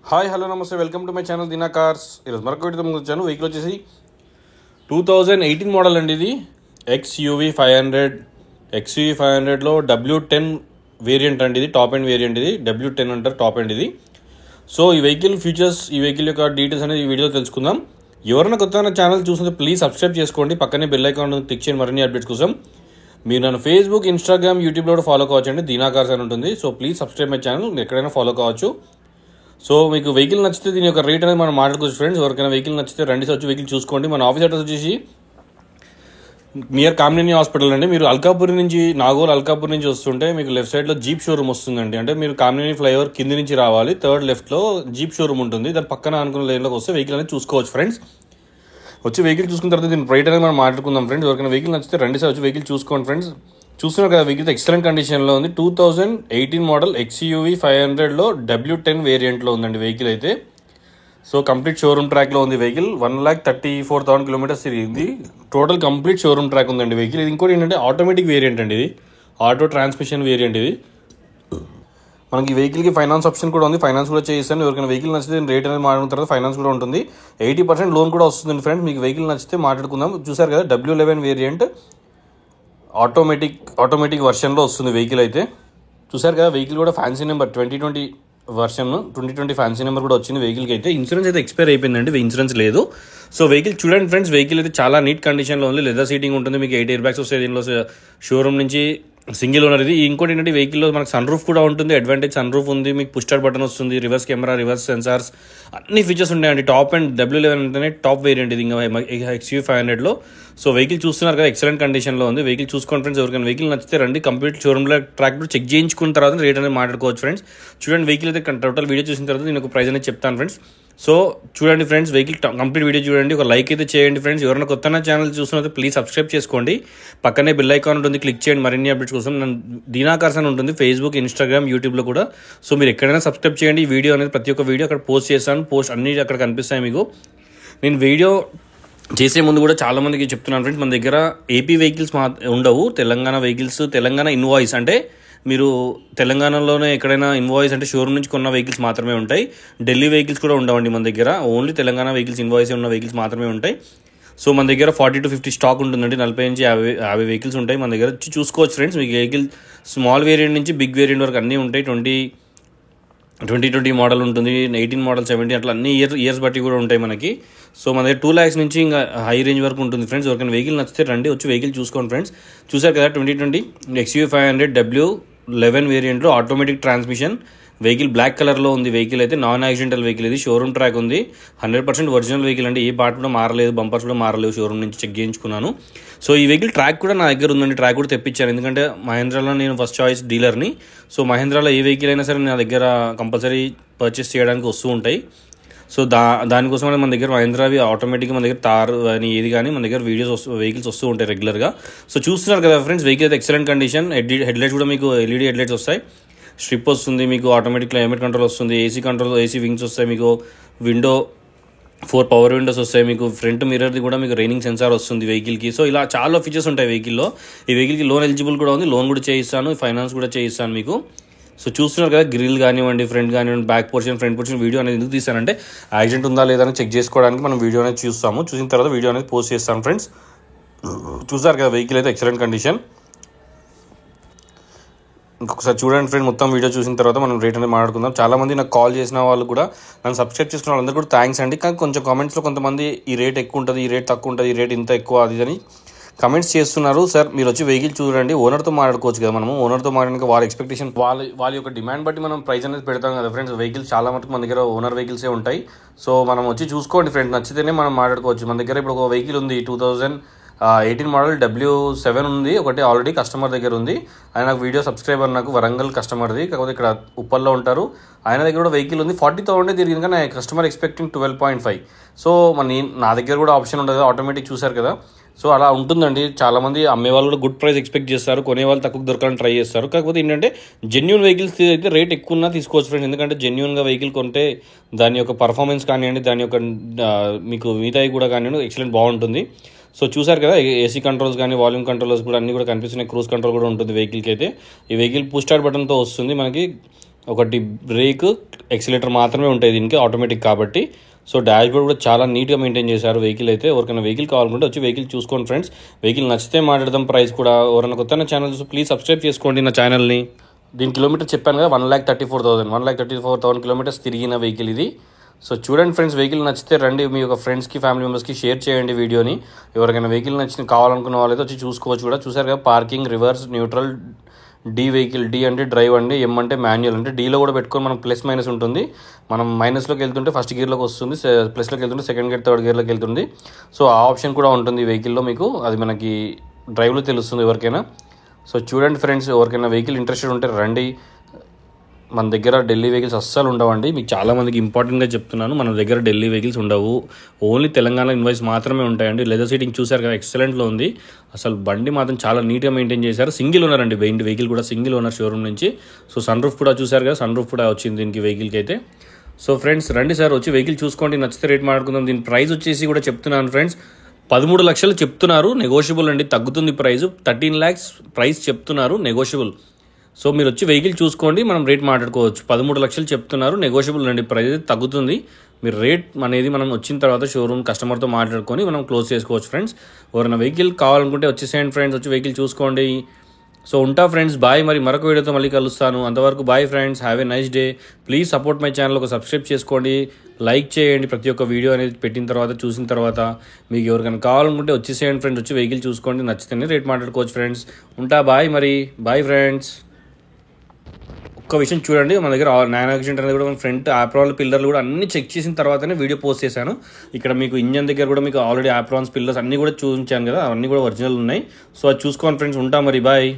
Hi hello నమస్తే welcome to my channel Dina cars. ఈరోజు మరొక వీడియోతో ముందుకు వచ్చాను. వెహికల్ వచ్చేసి 2018 మోడల్ అండి. ఇది XUV 500లో W10 వేరియంట్ అండి. ఇది టాప్ ఎండ్ వేరియంట్. ఇది W10 అంటారు, టాప్ ఎండ్ ఇది. సో ఈ వెహికల్ ఫీచర్స్, ఈ వెహికల్ యొక్క డీటెయిల్స్ అనేది ఈ వీడియోలో తెలుసుకుందాం. ఎవరైనా కొత్త ఛానల్ చూస్తుంటే ప్లీజ్ సబ్స్క్రైబ్ చేసుకోండి. పక్కనే బెల్ ఐకాన్ క్లిక్ చేయండి మరిన్ని అప్డేట్స్ కోసం. మీరు నన్ను ఫేస్బుక్, ఇన్స్టాగ్రామ్, యూట్యూబ్లో కూడా ఫాలో కావచ్చు అండి. దీనా కార్స్ అని ఉంటుంది. So please subscribe my channel. ఎక్కడైనా ఫాలో కావచ్చు. సో మీకు వెహికల్ నచ్చితే దీని యొక్క రేట్ అనేది మనం మాట్లాడుకోవచ్చు ఫ్రెండ్స్. ఎవరికైనా వెహికల్ నచ్చితే రండి వచ్చి వెహికల్ చూసుకోండి. మన ఆఫీస్ అడ్రస్ వచ్చేసి నియర్ కామినేని హాస్పిటల్ అండి. మీరు అల్కాపూర్ నుంచి, నాగోల్ అల్కాపూర్ నుంచి వస్తుంటే మీకు లెఫ్ట్ సైడ్లో జీప్ షోరూమ్ వస్తుందండి. అంటే మీరు కామినేని ఫ్లైఓవర్ కింది నుంచి రావాలి, థర్డ్ లెఫ్ట్లో జీప్ షోరూమ్ ఉంటుంది. దాని పక్కన అనుకున్న లైన్లోకి వస్తే వెహికల్ అనేది చూసుకోవచ్చు ఫ్రెండ్స్. వచ్చి వెహికల్ చూసుకున్న తర్వాత దీని రేట్ అనేది మనం మాట్లాడుకుందాం ఫ్రెండ్స్. ఎవరికైనా వెహికల్ నచ్చితే రండి సార్ వచ్చి వెహికల్ చూసుకోండి ఫ్రెండ్స్. చూస్తున్నారు కదా, వెహికల్ ఎక్సలెంట్ కండిషన్లో ఉంది. 2018 మోడల్ XUV 500లో W10 వేరియంట్లో ఉందండి వెహికల్ అయితే. సో కంప్లీట్ షోరూమ్ ట్రాక్లో ఉంది వెహికల్. 1,34,000 కిలోమీటర్స్ తిరిగింది. టోటల్ కంప్లీట్ షోరూమ్ ట్రాక్ ఉందండి వెహికల్. ఇది ఇంకోటి ఏంటంటే ఆటోమేటిక్ వేరియంట్ అండి. ఇది ఆటో ట్రాన్స్మిషన్ వేరియంట్. ఇది మనకి వెహికల్కి ఫైనాన్స్ ఆప్షన్ కూడా ఉంది. ఫైనాన్స్ కూడా చేయిస్తాను. ఎవరికైనా వెహికల్ నచ్చితే రేట్ అనేది మాట్లాడిన తర్వాత ఫైనాన్స్ కూడా ఉంటుంది. 80% లోన్ కూడా వస్తుంది ఫ్రెండ్స్. మీకు వెహికల్ నచ్చితే మాట్లాడుకుందాం. చూసారు కదా, W11 వేరియంట్ ఆటోమేటిక్ వర్షన్లో వస్తుంది వెహికల్ అయితే. చూసారు కదా, వెహికల్ కూడా fancy number 2020 version, 2020 fancy number కూడా వచ్చింది వెహికల్కి అయితే. ఇన్సూరెన్స్ అయితే ఎక్స్పైర్ అయిపోయిందండి, ఇన్సూరెన్స్ లేదు. సో వెహికల్ చూడండి ఫ్రెండ్స్, వెహికల్ అయితే చాలా నీట్ కండిషన్లో ఉంది. లెదర్ సీటింగ్ ఉంటుంది. మీకు 8 ఎయిర్ బ్యాగ్స్ వస్తాయి దీనిలో. షోరూమ్ నుంచి సింగిల్ ఓనర్ ఇది. ఇంకోటి ఏంటంటే వెహికల్లో మనకు సన్ రూఫ్ కూడా ఉంటుంది. అడ్వాంటేజ్ సన్ రూఫ్ ఉంది. మీకు పుష్ స్టార్ట్ బటన్ వస్తుంది, రివర్స్ కెమెరా, రివర్స్ సెన్సార్స్, అన్ని ఫీచర్స్ ఉంటాయండి. టాప్ అండ్ W11 అంటేనే టాప్ వేరియంట్ ఇది ఇంకా XUV 500లో. సో వెహికల్ చూస్తున్నారు కదా, ఎక్సలెంట్ కండిషన్లో ఉంది. వెహికల్ చూసుకోండి ఫ్రెండ్స్. ఎవరికైనా వెహికల్ నచ్చితే రండి. కంప్లీట్ షోరూమ్లో ట్రాక్ చెక్ చేయించుకున్న తర్వాత రేట్ అనేది మాట్లాడుకోవచ్చు ఫ్రెండ్స్. చూడండి, వెహికల్ అయితే టోటల్ వీడియో చూసిన తర్వాత నేను ఒక ప్రైస్ అనేది చెప్తాను ఫ్రెండ్స్. సో చూడండి ఫ్రెండ్స్, వెహికల్ కంప్లీట్ వీడియో చూడండి. ఒక లైక్ అయితే చేయండి ఫ్రెండ్స్. ఎవరైనా కొత్త ఛానల్ చూస్తున్నట్టు ప్లీజ్ సబ్స్క్రైబ్ చేసుకోండి. పక్కనే బెల్ ఐకాన్ ఉంటుంది, క్లిక్ చేయండి మరిన్ని అప్డేట్స్ కోసం. దీనా కార్స్ అని ఉంటుంది ఫేస్బుక్, ఇన్స్టాగ్రామ్, యూట్యూబ్లో కూడా. సో మీరు ఎక్కడైనా సబ్స్క్రైబ్ చేయండి. ఈ వీడియో అనేది ప్రతి ఒక్క వీడియో అక్కడ పోస్ట్ చేస్తాను. పోస్ట్ అన్ని అక్కడ కనిపిస్తాయి మీకు. నేను వీడియో చేసే ముందు కూడా చాలా మందికి చెప్తున్నాను ఫ్రెండ్స్, మన దగ్గర ఏపీ వెహికల్స్ ఉండవు. తెలంగాణ వెహికల్స్, తెలంగాణ ఇన్వాయిస్ అంటే మీరు తెలంగాణలోనే ఎక్కడైనా ఇన్వాయిస్ అంటే షోరూమ్ నుంచి కొన్న వెహికల్స్ మాత్రమే ఉంటాయి. ఢిల్లీ వెహికల్స్ కూడా ఉండవండి మన దగ్గర. ఓన్లీ తెలంగాణ వెహికల్స్, ఇన్వాయిస్ ఉన్న వెహికల్స్ మాత్రమే ఉంటాయి. సో మన దగ్గర 40 to 50 స్టాక్ ఉంటుందండి. 40 నుంచి 50 వెహికల్స్ ఉంటాయి మన దగ్గర. వచ్చి చూసుకోవచ్చు ఫ్రెండ్స్. మీకు వెహికల్ స్మాల్ వేరియంట్ నుంచి బిగ్ వేరియంట్ వరకు అన్నీ ఉంటాయి. 2020 మోడల్ ఉంటుంది, 18 మోడల్, 17 అట్లా అన్ని ఇయర్స్ బట్టి కూడా ఉంటాయి మనకి. సో మన దగ్గర 2 lakhs నుంచి ఇంకా హై రేంజ్ వరకు ఉంటుంది ఫ్రెండ్స్. ఎవరికైనా వెహికల్ నచ్చితే రండి వచ్చి వెహికల్ చూసుకోండి ఫ్రెండ్స్. చూసారు కదా, 2020 XUV 500 W11 వేరియంట్లో ఆటోమేటిక్ ట్రాన్స్మిషన్ వెహికల్. బ్లాక్ కలర్లో ఉంది వెహికల్ అయితే. నాన్ యాక్సిడెంటల్ వెహికల్ ఇది. షోరూమ్ ట్రాక్ ఉంది. 100% ఒరిజినల్ వెహికల్ అంటే ఏ పార్ట్ కూడా మారలేదు, బంపర్స్ కూడా మారలేవు. షోరూమ్ నుంచి చెక్ చేయించుకున్నాను. సో ఈ వెహికల్ ట్రాక్ కూడా నా దగ్గర ఉందండి. ట్రాక్ కూడా తెప్పించాను, ఎందుకంటే మహేంద్రాలో నేను ఫస్ట్ చాయిస్ డీలర్ని. సో మహేంద్రాలో ఏ వెహికల్ అయినా సరే నా దగ్గర కంపల్సరీ పర్చేస్ చేయడానికి వస్తూ ఉంటాయి. సో దానికోసం మన దగ్గర మహేంద్రావి ఆటోమేటిక్గా మన దగ్గర తార్ అని ఏది కానీ మన దగ్గర వెహికల్స్ వస్తూ ఉంటాయి రెగ్యులర్గా. సో చూస్తున్నారు కదా ఫ్రెండ్స్, వెహికల్ అయితే ఎక్సలెంట్ కండిషన్. హెడ్లైట్స్ కూడా మీకు LED హెడ్లైట్స్ వస్తాయి. స్ట్రిప్ వస్తుంది మీకు, ఆటోమేటిక్ క్లైమేట్ కంట్రోల్ వస్తుంది, AC వింగ్స్ వస్తాయి మీకు, విండో 4 పవర్ విండోస్ వస్తాయి మీకు, ఫ్రంట్ మిర్రర్ది కూడా మీకు రైనింగ్ సెన్సార్ వస్తుంది వెహికల్కి. సో ఇలా చాలా ఫీచర్స్ ఉంటాయి వెహికల్లో. ఈ వెహికల్కి లోన్ ఎలిజిబుల్ కూడా ఉంది. లోన్ కూడా చేయిస్తాను, ఫైనాన్స్ కూడా చేయిస్తాను మీకు. సో చూస్తున్నారు కదా, గ్రిల్ కానివ్వండి, ఫ్రంట్ కానివ్వండి, back portion, front portion video అనేది ఎందుకు తీస్తానంటే యాక్సిడెంట్ ఉందా లేదా అని చెక్ చేసుకోవడానికి మనం వీడియో అనేది చూస్తాము. చూసిన తర్వాత వీడియో అనేది పోస్ట్ చేస్తాను ఫ్రెండ్స్. చూసారు కదా, వెహికల్ అయితే ఎక్సలెంట్ కండిషన్. ఇంకొకసారి చూడండి ఫ్రెండ్, మొత్తం వీడియో చూసిన తర్వాత మనం రేట్ అనేది మాట్లాడుకుందాం. చాలా మంది నాకు కాల్ చేసిన వాళ్ళు కూడా, నన్ను సబ్స్క్రైబ్ చేసుకున్న వాళ్ళందరూ కూడా థ్యాంక్స్ అండి. కానీ కొంచెం కామెంట్స్లో కొంతమంది ఈ రేట్ ఎక్కువ ఉంటుంది, ఈ రేట్ తక్కువ ఉంటుంది, ఈ రేట్ ఇంత ఎక్కువ అది అని కమెంట్స్ చేస్తున్నారు. సార్ మీరు వచ్చి వెహికల్ చూడండి, ఓనర్తో మాట్లాడుకోవచ్చు కదా. మనము ఓనర్తో మాట్లాడిన వాళ్ళ ఎక్స్పెక్టేషన్, వాళ్ళ యొక్క డిమాండ్ బట్టి మనం ప్రైస్ అనేది పెడతాం కదా ఫ్రెండ్స్. వెహికల్స్ చాలా మటుకు మన దగ్గర ఓనర్ వెహికల్సే ఉంటాయి. సో మనం వచ్చి చూసుకోండి ఫ్రెండ్స్, నచ్చితేనే మనం మాట్లాడుకోవచ్చు. మన దగ్గర ఇప్పుడు ఒక వెహికల్ ఉంది, 2018 మోడల్ W7 ఉంది. ఒకటి ఆల్రెడీ కస్టమర్ దగ్గర ఉంది. ఆయన నాకు వీడియో సబ్స్క్రైబర్, నాకు వరంగల్ కస్టమర్ది, కాకపోతే ఇక్కడ ఉప్పల్లో ఉంటారు. ఆయన దగ్గర కూడా వెహికల్ ఉంది. 40,000 తిరిగింది, కానీ కస్టమర్ ఎక్స్పెక్టింగ్ 12.5. సో నా దగ్గర కూడా ఆప్షన్ ఉంటుంది ఆటోమేటిక్. చూసారు కదా, సో అలా ఉంటుందండి. చాలామంది అమ్మేవాళ్ళు కూడా గుడ్ ప్రైస్ ఎక్స్పెక్ట్ చేస్తారు, కొనేవాళ్ళు తక్కువ దొరకాలని ట్రై చేస్తారు. కాకపోతే ఏంటంటే జెన్యూన్ వెహికల్స్ అయితే రేట్ ఎక్కువ ఉన్నా తీసుకోవచ్చు ఫ్రెండ్స్. ఎందుకంటే జెన్యూన్గా వెహికల్ కొంటే దాని యొక్క పర్ఫార్మెన్స్ కానివ్వండి, దాని యొక్క మీకు మిగతాయి కూడా కానివ్వండి ఎక్సలెంట్ బాగుంటుంది. సో చూసారు కదా, AC కంట్రోల్స్ కానీ, వాల్యూమ్ కంట్రోల్స్ కూడా అన్నీ కూడా కనిపిస్తున్నాయి. క్రూజ్ కంట్రోల్ కూడా ఉంటుంది వెహికల్కి అయితే. ఈ వెహికల్ పుష్ స్టార్ట్ బటన్తో వస్తుంది మనకి. ఒకటి బ్రేక్, ఎక్సిలేటర్ మాత్రమే ఉంటాయి దీనికి, ఆటోమేటిక్ కాబట్టి. సో డాష్ బోర్డ్ కూడా చాలా నీట్గా మెయింటైన్ చేశారు వెహికల్ అయితే. ఎవరికైనా వెహికల్ కావాలనుకుంటే వచ్చి వెహికల్ చూసుకోండి ఫ్రెండ్స్. వెహికల్ నచ్చితే మాట్లాడదాం ప్రైస్ కూడా. ఎవరైనా కొత్త ఛానల్ ప్లీజ్ సబ్స్క్రైబ్ చేసుకోండి నా ఛానల్ని. దీని కిలోమీటర్ చెప్పాను కదా 1,34,000 1,34,000 కిలోమీటర్స్ తిరిగిన వెహికల్ ఇది. సో చూడండి ఫ్రెండ్స్, వెహికల్ నచ్చితే రండి, మీ యొక్క ఫ్రెండ్స్కి ఫ్యామిలీ మెంబర్స్కి షేర్ చేయండి వీడియోని. ఎవరికైనా వెహికల్ నచ్చిన కావాలనుకున్న వాళ్ళైతే వచ్చి చూసుకోవచ్చు కూడా. చూసారు కదా, parking, reverse, neutral, D vehicle, D అంటే డ్రైవ్ అండి, ఎం అంటే మాన్యువల్. అంటే డీలో కూడా పెట్టుకొని మనం ప్లస్ మైనస్ ఉంటుంది. మనం మైనస్లోకి వెళ్తుంటే ఫస్ట్ గేర్లోకి వస్తుంది, ప్లస్లోకి వెళ్తుంటే సెకండ్ గేర్, థర్డ్ గేర్లోకి వెళ్తుంది. సో ఆ ఆప్షన్ కూడా ఉంటుంది ఈ వెహికల్లో మీకు, అది మనకి డ్రైవ్లో తెలుస్తుంది ఎవరికైనా. సో చూడండి ఫ్రెండ్స్, ఎవరికైనా వెహికల్ ఇంట్రెస్టెడ్ ఉంటే రండి. మన దగ్గర ఢిల్లీ వెహికల్స్ అస్సలు ఉండవండి, మీకు చాలామందికి ఇంపార్టెంట్గా చెప్తున్నాను. మన దగ్గర ఢిల్లీ వెహికల్స్ ఉండవు, ఓన్లీ తెలంగాణ ఇన్వాయిస్ మాత్రమే ఉంటాయండి. లెదర్ సీటింగ్ చూసారు కదా, ఎక్సలెంట్లో ఉంది. అసలు బండి మాత్రం చాలా నీట్గా మెయింటైన్ చేశారు. సింగిల్ ఓనర్ అండి, వెహికల్ కూడా సింగిల్ ఓనర్ షోరూమ్ నుంచి. సో సన్ రూఫ్ కూడా చూసారు కదా, సన్ రూఫ్ కూడా వచ్చింది దీనికి వెహికల్కి అయితే. సో ఫ్రెండ్స్ రండి సార్, వచ్చి వెహికల్ చూసుకోండి, నచ్చితే రేట్ మాట్లాడుకుందాం. దీని ప్రైస్ వచ్చేసి కూడా చెప్తున్నాను ఫ్రెండ్స్, 13 లక్షలు చెప్తున్నారు, నెగోషియబుల్ అండి, తగ్గుతుంది ప్రైస్. 13 lakhs ప్రైస్ చెప్తున్నారు, నెగోషియబుల్. సో మీరు వచ్చి వెహికల్ చూసుకోండి, మనం రేట్ మాట్లాడుకోవచ్చు. 13 లక్షలు చెప్తున్నారు, నెగోషియబుల్ అండి, ప్రైస్ తగ్గుతుంది. మీరు రేట్ అనేది మనం వచ్చిన తర్వాత షోరూమ్ కస్టమర్తో మాట్లాడుకొని మనం క్లోజ్ చేసుకోవచ్చు ఫ్రెండ్స్. ఎవరైనా వెహికల్ కావాలనుకుంటే వచ్చేసేయండి ఫ్రెండ్స్, వచ్చి వెహికల్ చూసుకోండి. సో ఉంటా ఫ్రెండ్స్, బాయ్. మరి మరొక వీడియోతో మళ్ళీ కలుస్తాను, అంతవరకు bye friends, have a nice day. Please support my channel, ఒక సబ్స్క్రైబ్ చేసుకోండి, లైక్ చేయండి ప్రతి ఒక్క వీడియో అనేది పెట్టిన తర్వాత, చూసిన తర్వాత. మీకు ఎవరికైనా కావాలనుకుంటే వచ్చేసేయండి ఫ్రెండ్స్, వచ్చి వెహికల్ చూసుకోండి, నచ్చితేనే రేట్ మాట్లాడుకోవచ్చు ఫ్రెండ్స్. ఉంటా, బాయ్. మరి బాయ్ ఫ్రెండ్స్. ఒక్క విషయం చూడండి, మన దగ్గర నానో యాక్సిడెంట్ అనేది కూడా మన ఫ్రంట్ ఆప్రాన్స్ పిల్లర్లు కూడా అన్ని చెక్ చేసిన తర్వాతనే వీడియో పోస్ట్ చేశాను. ఇక్కడ మీకు ఇంజన్ దగ్గర కూడా మీకు ఆల్రెడీ ఆప్రాన్స్ పిల్లర్స్ అన్నీ కూడా చూపించాను కదా, అవన్నీ కూడా ఒరిజినల్ ఉన్నాయి. సో అది చూసుకోండి ఫ్రెండ్స్, ఉంటా మరి, బాయ్.